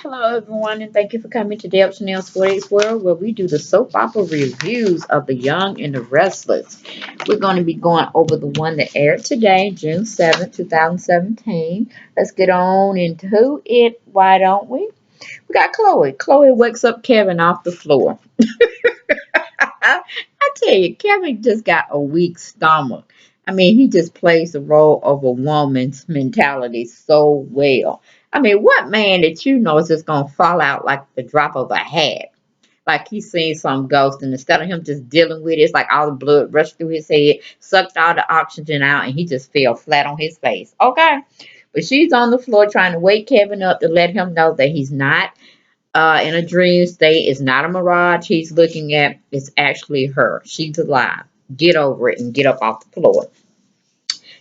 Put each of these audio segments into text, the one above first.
Hello, everyone, and thank you for coming to Deb Chanel's 48's World, where we do the soap opera reviews of The Young and the Restless. We're going to be going over the one that aired today, June 7th, 2017. Let's get on into it, why don't we? We got Chloe. Chloe wakes up Kevin off the floor. I tell you, Kevin just got a weak stomach. I mean, he just plays the role of a woman's mentality so well. I mean, what man that you know is just gonna fall out like the drop of a hat? Like he's seen some ghost, and instead of him just dealing with it, it's like all the blood rushed through his head, sucked all the oxygen out, and he just fell flat on his face. Okay. But she's on the floor trying to wake Kevin up to let him know that he's not in a dream state. It's not a mirage he's looking at. It's actually her. She's alive. Get over it and get up off the floor.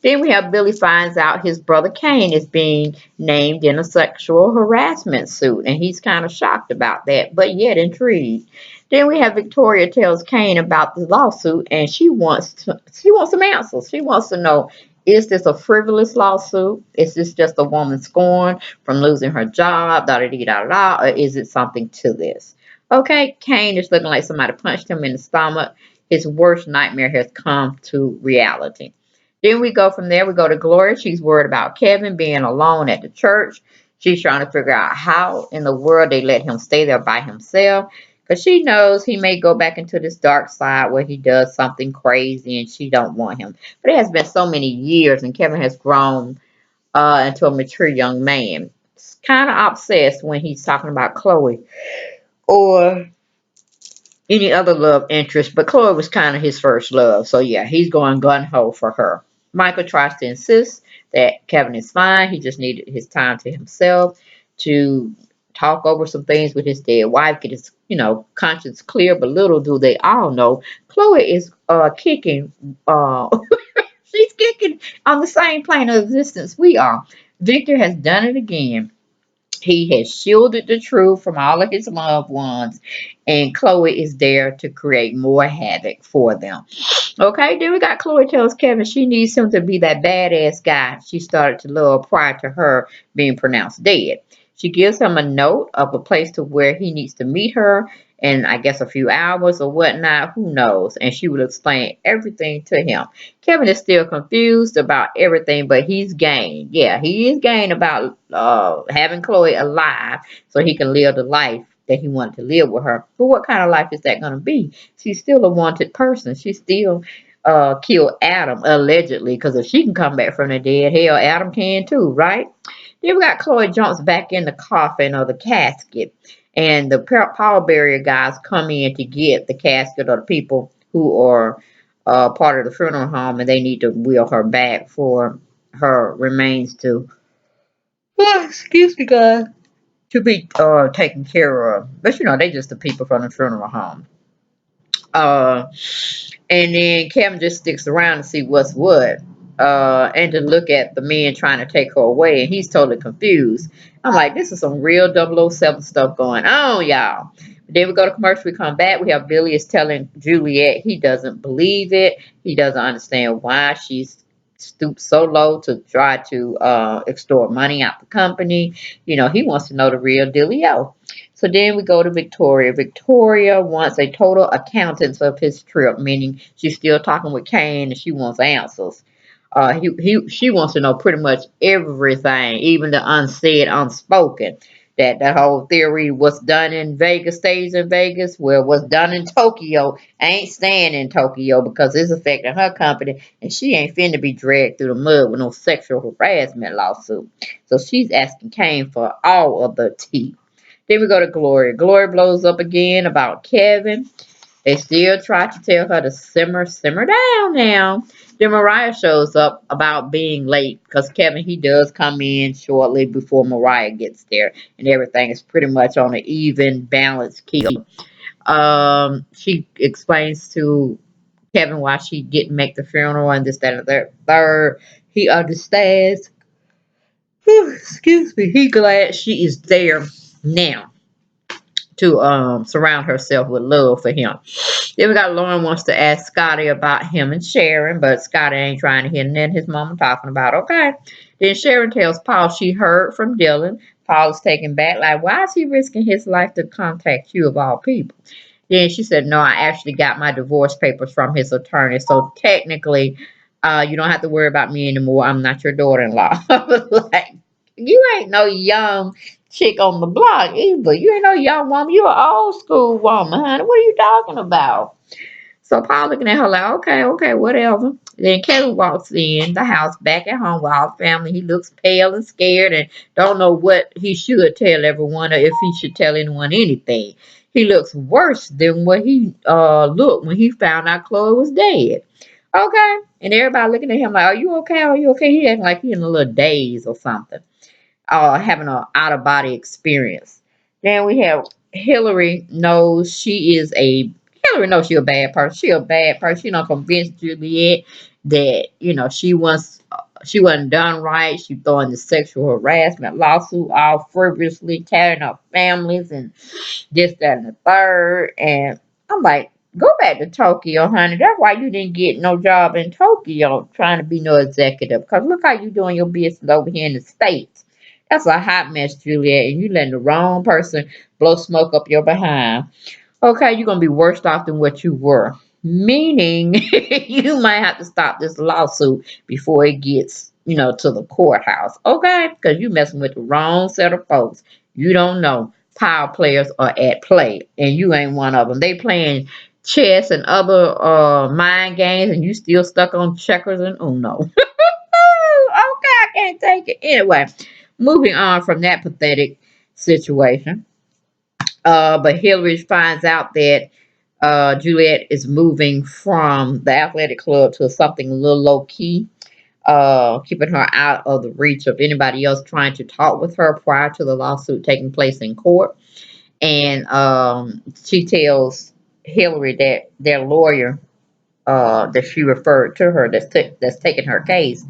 Then we have Billy finds out his brother Kane is being named in a sexual harassment suit, and he's kind of shocked about that, but yet intrigued. Then we have Victoria tells Kane about the lawsuit, and she wants some answers. She wants to know, is this a frivolous lawsuit? Is this just a woman scorned from losing her job, da da da da da, or is it something to this? Okay, Kane is looking like somebody punched him in the stomach. His worst nightmare has come to reality. Then we go from there, we go to Gloria. She's worried about Kevin being alone at the church. She's trying to figure out how in the world they let him stay there by himself. Because she knows he may go back into this dark side where he does something crazy and she don't want him. But it has been so many years and Kevin has grown into a mature young man. It's kind of obsessed when he's talking about Chloe or any other love interest, but Chloe was kind of his first love. So yeah, he's going gun ho for her. Michael tries to insist that Kevin is fine. He just needed his time to himself to talk over some things with his dead wife, get his, conscience clear. But little do they all know, Chloe is kicking. She's kicking on the same plane of existence we are. Victor has done it again. He has shielded the truth from all of his loved ones, and Chloe is there to create more havoc for them. Okay, then we got Chloe tells Kevin she needs him to be that badass guy she started to love prior to her being pronounced dead. She gives him a note of a place to where he needs to meet her in, I guess, a few hours or whatnot. Who knows? And she will explain everything to him. Kevin is still confused about everything, but he's game. Yeah, he is game about having Chloe alive so he can live the life that he wanted to live with her. But what kind of life is that going to be? She's still a wanted person. She still killed Adam, allegedly, because if she can come back from the dead, hell, Adam can too, right? Then we got Chloe jumps back in the coffin or the casket, and the pallbearer guys come in to get the casket of the people who are part of the funeral home, and they need to wheel her back for her remains to, excuse me, guys, to be taken care of. But they just the people from the funeral home. Uh, and then Kevin just sticks around to see what's what. And to look at the men trying to take her away, and he's totally confused. I'm like, this is some real 007 stuff going on, y'all. Then we go to commercial, we come back, we have Billy is telling Juliet he doesn't believe it. He doesn't understand why she's stooped so low to try to extort money out the company. He wants to know the real dealio. So then we go to Victoria. Victoria wants a total accountance of his trip, meaning she's still talking with Kane and she wants answers. She wants to know pretty much everything, even the unsaid, unspoken. That whole theory, what's done in Vegas stays in Vegas. Well, what's done in Tokyo ain't staying in Tokyo because it's affecting her company, and she ain't finna be dragged through the mud with no sexual harassment lawsuit. So she's asking Kane for all of the tea. Then we go to Gloria. Gloria blows up again about Kevin. They still try to tell her to simmer down now. Then Mariah shows up about being late because Kevin, he does come in shortly before Mariah gets there, and everything is pretty much on an even, balanced keel. She explains to Kevin why she didn't make the funeral and this, that, and the third. He understands. Whew, excuse me. He glad she is there now to surround herself with love for him. Then we got Lauren wants to ask Scotty about him and Sharon, but Scotty ain't trying to hear nothing his mama talking about. Okay. Then Sharon tells Paul she heard from Dylan. Paul is taken back. Like, why is he risking his life to contact you of all people? Then she said, no, I actually got my divorce papers from his attorney. So technically, you don't have to worry about me anymore. I'm not your daughter-in-law. I was like, you ain't no young chick on the block either. You ain't no young woman. You an old school woman, honey. What are you talking about? So Paul looking at her like, okay, okay, whatever. Then Kevin walks in the house back at home with all the family. He looks pale and scared and don't know what he should tell everyone or if he should tell anyone anything. He looks worse than what he looked when he found out Chloe was dead. Okay. And everybody looking at him like, are you okay? Are you okay? He acting like he in a little daze or something, having an out of body experience. Then we have Hillary knows she is a Hillary knows she a bad person. She a bad person. She don't convince Juliet that she wasn't done right. She throwing the sexual harassment lawsuit all frivolously, tearing up families and this, that, and the third. And I'm like, go back to Tokyo, honey. That's why you didn't get no job in Tokyo trying to be no executive. Because look how you doing your business over here in the States. That's a hot mess, Juliet, and you letting the wrong person blow smoke up your behind. Okay, you're gonna be worse off than what you were. Meaning you might have to stop this lawsuit before it gets, to the courthouse. Okay? Because you messing with the wrong set of folks. You don't know. Power players are at play, and you ain't one of them. They playing chess and other mind games, and you still stuck on checkers and Uno. Okay, I can't take it. Anyway, moving on from that pathetic situation. But Hillary finds out that Juliet is moving from the athletic club to something a little low key, keeping her out of the reach of anybody else trying to talk with her prior to the lawsuit taking place in court. And she tells Hillary that their lawyer, that she referred to her, that's taking her case,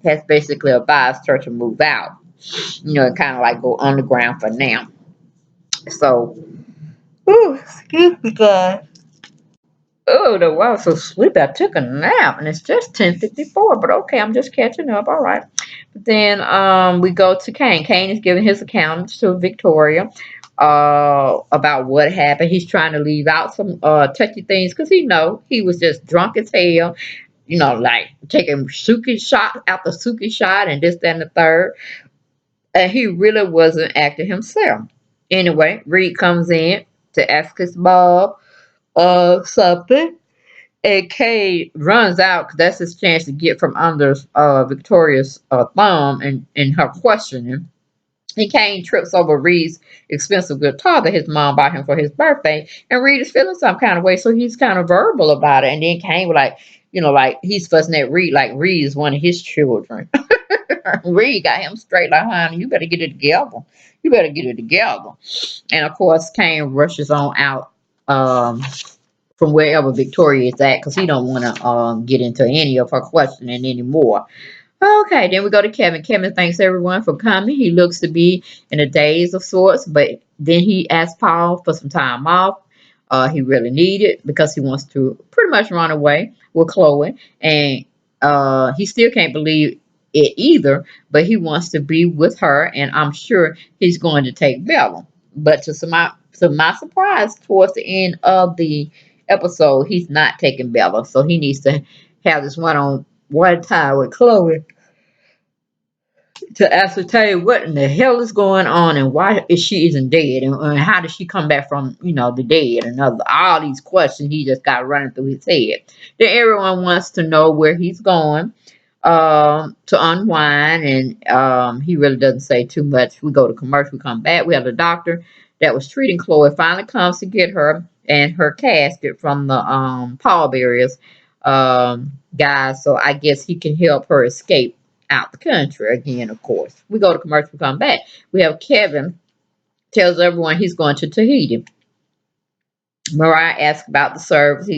has basically advised her to move out. And kind of like go underground for now. So, ooh, excuse me, guys. Oh, the wow, so sleepy. I took a nap and it's just 10:54, but okay, I'm just catching up. All right. But then we go to Kane. Kane is giving his account to Victoria about what happened. He's trying to leave out some touchy things because he was just drunk as hell, like taking Suki shot after Suki shot and this, that, and the third. And he really wasn't acting himself. Anyway, Reed comes in to ask his Bob something. And Kay runs out because that's his chance to get from under Victoria's thumb in her questioning. And Kane trips over Reed's expensive guitar that his mom bought him for his birthday. And Reed is feeling some kind of way, so he's kind of verbal about it. And then Kane was like, like he's fussing at Reed like Reed is one of his children. Reed got him straight like, honey, you better get it together. You better get it together. And of course, Kane rushes on out. From wherever Victoria is at because he don't want to get into any of her questioning anymore. Okay, then we go to Kevin. Kevin thanks everyone for coming. He looks to be in a daze of sorts, but then he asks Paul for some time off. He really needs it because he wants to pretty much run away with Chloe, and he still can't believe it either. But he wants to be with her, and I'm sure he's going to take Bella. But to my surprise, towards the end of the episode, he's not taking Bella, so he needs to have this one time with Chloe to ascertain what in the hell is going on and why is she isn't dead and how did she come back from the dead and all these questions he just got running through his head. Then everyone wants to know where he's going to unwind, and he really doesn't say too much. We go to commercial, we come back, we have the doctor that was treating Chloe finally comes to get her and her casket from the pallbearers guys, so I guess he can help her escape out the country again. Of course, we go to commercial, we come back, we have Kevin tells everyone he's going to Tahiti. Mariah asks about the service.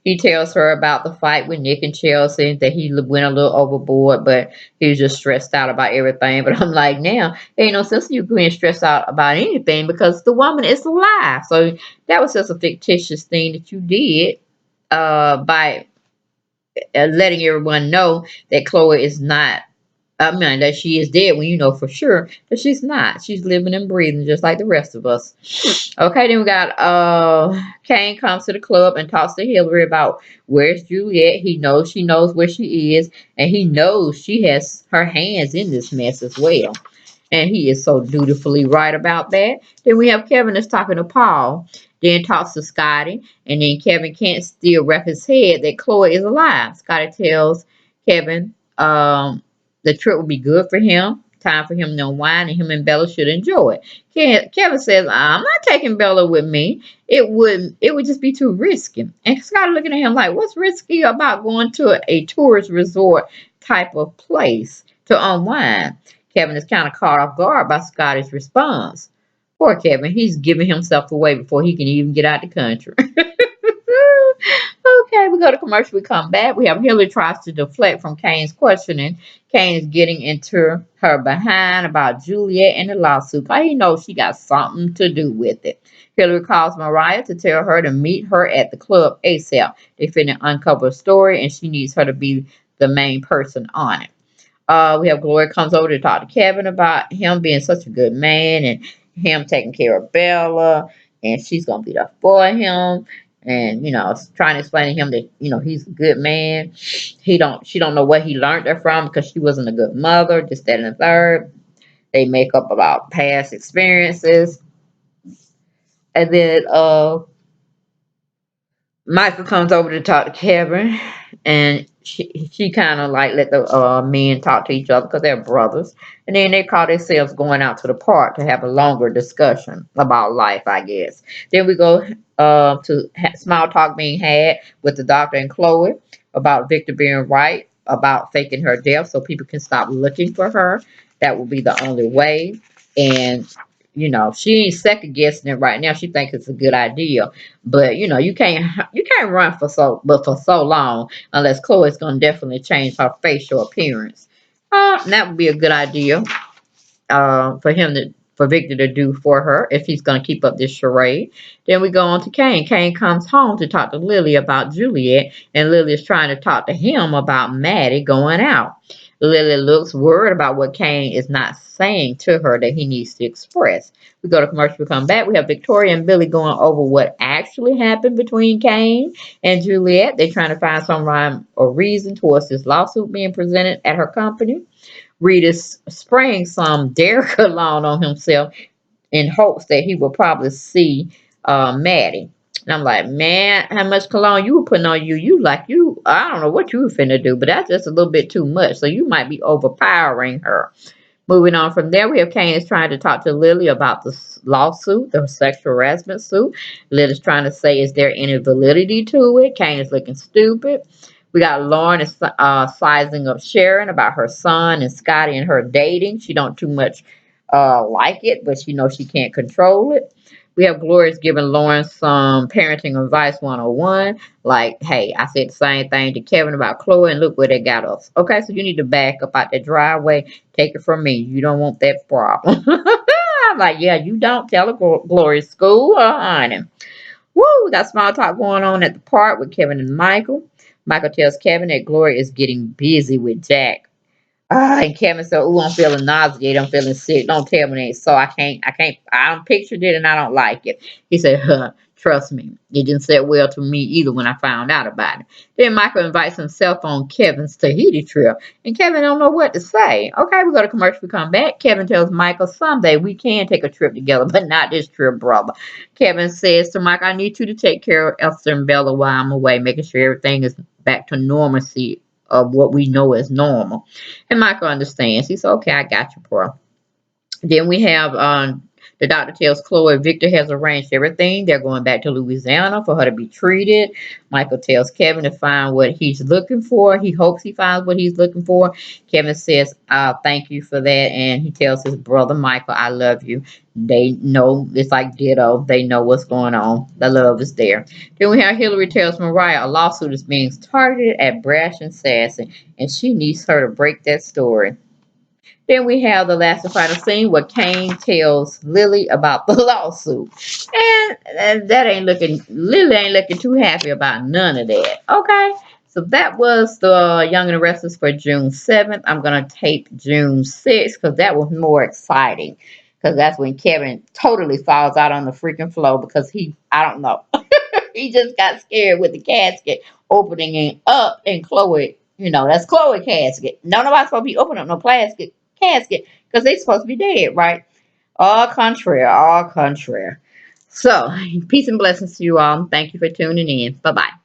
He tells her about the fight with Nick and Chelsea, that he went a little overboard, but he was just stressed out about everything. But I'm like, now, there ain't no sense in you being stressed out about anything because the woman is alive. So that was just a fictitious thing that you did by letting everyone know that Chloe is not I mean, that she is dead when you know for sure that she's not. She's living and breathing just like the rest of us. Okay, then we got Kane comes to the club and talks to Hillary about where's Juliet. He knows she knows where she is, and he knows she has her hands in this mess as well. And he is so dutifully right about that. Then we have Kevin that's talking to Paul, then talks to Scotty, and then Kevin can't still wrap his head that Chloe is alive. Scotty tells Kevin the trip would be good for him, time for him to unwind, and him and Bella should enjoy it. Kevin says, I'm not taking Bella with me. It would just be too risky. And Scotty looking at him like, what's risky about going to a tourist resort type of place to unwind? Kevin is kind of caught off guard by Scotty's response. Poor Kevin, he's giving himself away before he can even get out the country. Okay, we go to commercial. We come back. We have Hillary tries to deflect from Kane's questioning. Kane is getting into her behind about Juliet and the lawsuit. He knows she got something to do with it. Hillary calls Mariah to tell her to meet her at the club ASAP. They finna uncover a story, and she needs her to be the main person on it. We have Gloria comes over to talk to Kevin about him being such a good man and him taking care of Bella, and she's gonna be there for him. And trying to explain to him that he's a good man. She don't know where he learned that from because she wasn't a good mother. Just that and the third. They make up about past experiences, and then Michael comes over to talk to Kevin, and she kind of like let the men talk to each other because they're brothers, and then they call themselves going out to the park to have a longer discussion about life, I guess. Then we go to small talk being had with the doctor and Chloe about Victor being right about faking her death so people can stop looking for her. That will be the only way, and she ain't second guessing it right now. She thinks it's a good idea, but you can't run for so long unless Chloe's gonna definitely change her facial appearance. That would be a good idea for Victor to do for her if he's gonna keep up this charade. Then we go on to Kane. Kane comes home to talk to Lily about Juliet, and Lily is trying to talk to him about Maddie going out. Lily looks worried about what Kane is not saying to her that he needs to express. We go to commercial, we come back. We have Victoria and Billy going over what actually happened between Kane and Juliet. They're trying to find some rhyme or reason towards this lawsuit being presented at her company. Reed is spraying some Dare cologne on himself in hopes that he will probably see Maddie. And I'm like, man, how much cologne you were putting on you? I don't know what you were finna do, but that's just a little bit too much. So you might be overpowering her. Moving on from there, we have Kane is trying to talk to Lily about the lawsuit, the sexual harassment suit. Lily's trying to say, is there any validity to it? Kane is looking stupid. We got Lauren is sizing up Sharon about her son and Scotty and her dating. She don't too much like it, but she knows she can't control it. We have Gloria's giving Lauren some parenting advice 101. Like, hey, I said the same thing to Kevin about Chloe, and look where they got us. Okay, so you need to back up out that driveway. Take it from me. You don't want that problem. I'm like, yeah, you don't tell her Gloria's school, honey. Woo, we got small talk going on at the park with Kevin and Michael. Michael tells Kevin that Gloria is getting busy with Jack. And Kevin said, "Ooh, I'm feeling nauseated. I'm feeling sick. Don't tell me that. So I don't picture it and I don't like it." He said, trust me, it didn't sit well to me either when I found out about it. Then Michael invites himself on Kevin's Tahiti trip. And Kevin don't know what to say. Okay, we go to commercial, we come back. Kevin tells Michael, someday we can take a trip together, but not this trip, brother. Kevin says to Michael, I need you to take care of Esther and Bella while I'm away, making sure everything is back to normalcy of what we know as normal. And Michael understands. He said, okay, I got you, bro. Then we have the doctor tells Chloe Victor has arranged everything. They're going back to Louisiana for her to be treated. Michael tells Kevin to find what he's looking for. He hopes he finds what he's looking for. Kevin says, thank you for that. And he tells his brother Michael, I love you. They know, it's like ditto. They know what's going on. The love is there. Then we have Hillary tells Mariah a lawsuit is being targeted at Brash and Sassy, and she needs her to break that story. Then we have the last and final scene where Kane tells Lily about the lawsuit. And Lily ain't looking too happy about none of that. Okay? So that was the Young and the Restless for June 7th. I'm going to tape June 6th because that was more exciting. Because that's when Kevin totally falls out on the freaking floor because I don't know. He just got scared with the casket opening up, and Chloe, that's Chloe casket. Nobody's supposed to be opening up no plastic casket because they supposed to be dead, right? All contrary, all contrary. So, peace and blessings to you all. Thank you for tuning in. Bye bye.